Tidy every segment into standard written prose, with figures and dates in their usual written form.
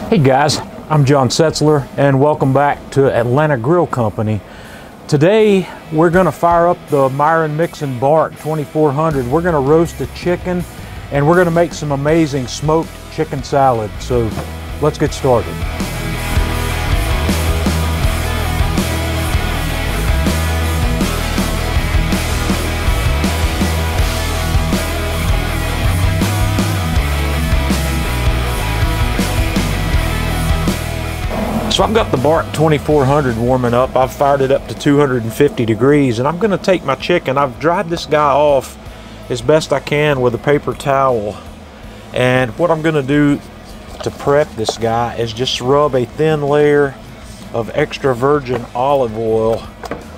Hey guys, I'm John Setzler and welcome back to Atlanta Grill Company. Today we're going to fire up the Myron Mixon Bark 2400. We're going to roast a chicken and we're going to make some amazing smoked chicken salad. So let's get started. So I've got the Bark 2400 warming up. I've fired it up to 250 degrees and I'm going to take my chicken. I've dried this guy off as best I can with a paper towel. And what I'm going to do to prep this guy is just rub a thin layer of extra virgin olive oil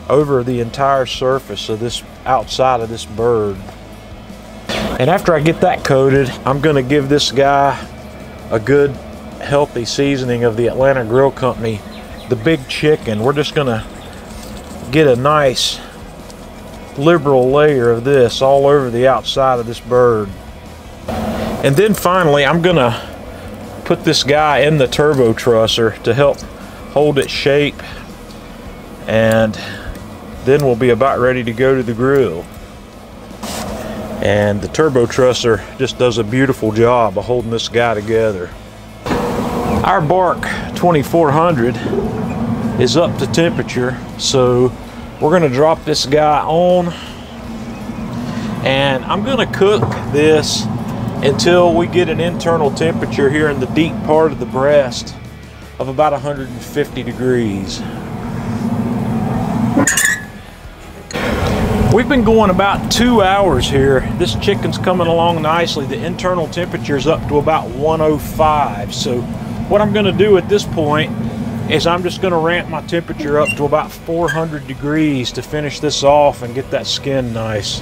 over the entire surface of this outside of this bird. And after I get that coated, I'm going to give this guy a good healthy seasoning of the Atlanta Grill Company, the big chicken. We're just gonna get a nice liberal layer of this all over the outside of this bird. And then finally I'm gonna put this guy in the turbo trusser to help hold its shape, and then we'll be about ready to go to the grill. And the turbo trusser just does a beautiful job of holding this guy together. Our Bark 2400 is up to temperature, so we're going to drop this guy on, and I'm going to cook this until we get an internal temperature here in the deep part of the breast of about 150 degrees. We've been going about 2 hours here. This chicken's coming along nicely. The internal temperature is up to about 105. So what I'm going to do at this point is I'm just going to ramp my temperature up to about 400 degrees to finish this off and get that skin nice.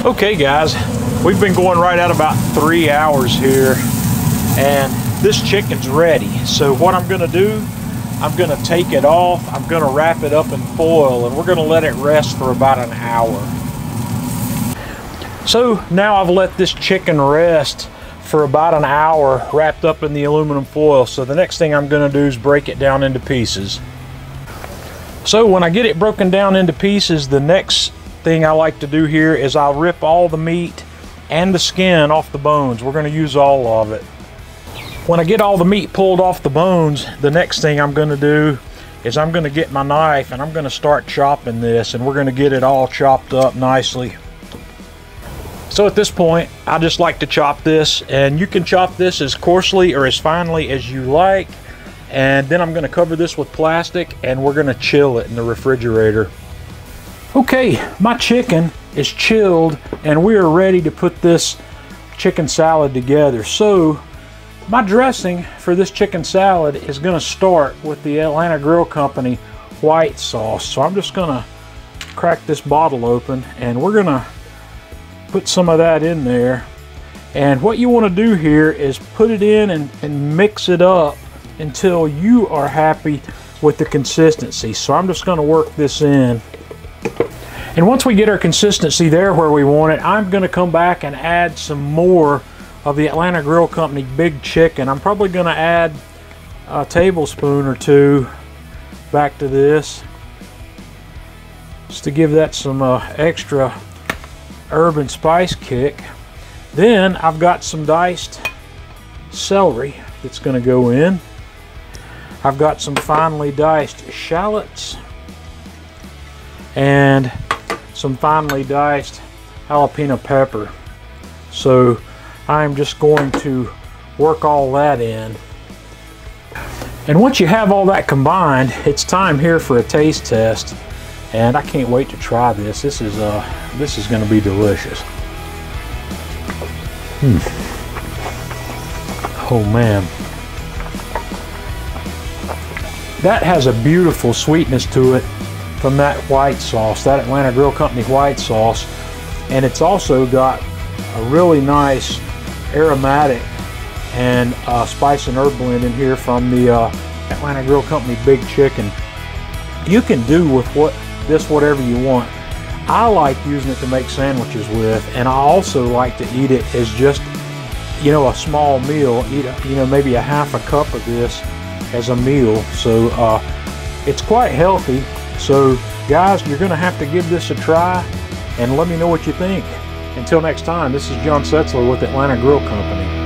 Okay guys, we've been going right at about 3 hours here and this chicken's ready. So what I'm going to do, I'm going to take it off, I'm going to wrap it up in foil, and we're going to let it rest for about an hour. So now I've let this chicken rest for about an hour wrapped up in the aluminum foil. So the next thing I'm going to do is break it down into pieces. So when I get it broken down into pieces, the next thing I like to do here is I'll rip all the meat and the skin off the bones. We're going to use all of it. When I get all the meat pulled off the bones, the next thing I'm going to do is I'm going to get my knife and I'm going to start chopping this, and we're going to get it all chopped up nicely. So at this point, I just like to chop this, and you can chop this as coarsely or as finely as you like. And then I'm going to cover this with plastic and we're going to chill it in the refrigerator. Okay, my chicken is chilled and we are ready to put this chicken salad together. So my dressing for this chicken salad is going to start with the Atlanta Grill Company white sauce. So I'm just going to crack this bottle open and we're going to put some of that in there. And what you want to do here is put it in and mix it up until you are happy with the consistency. So I'm just going to work this in. And once we get our consistency there where we want it, I'm going to come back and add some more of the Atlanta Grill Company big chicken. I'm probably going to add a tablespoon or two back to this just to give that some extra herb and spice kick. Then I've got some diced celery that's going to go in. I've got some finely diced shallots and some finely diced jalapeno pepper. So I'm just going to work all that in. And once you have all that combined, it's time here for a taste test. And I can't wait to try this. This is going to be delicious. Oh man. That has a beautiful sweetness to it from that white sauce, that Atlanta Grill Company white sauce. And it's also got a really nice aromatic and spice and herb blend in here from the Atlanta Grill Company big chicken. You can do with whatever you want. I like using it to make sandwiches with, and I also like to eat it as just you know, a small meal, eat, you know, maybe a half a cup of this as a meal. So it's quite healthy. So guys, you're gonna have to give this a try and let me know what you think. Until next time, this is John Setzler with Atlanta Grill Company.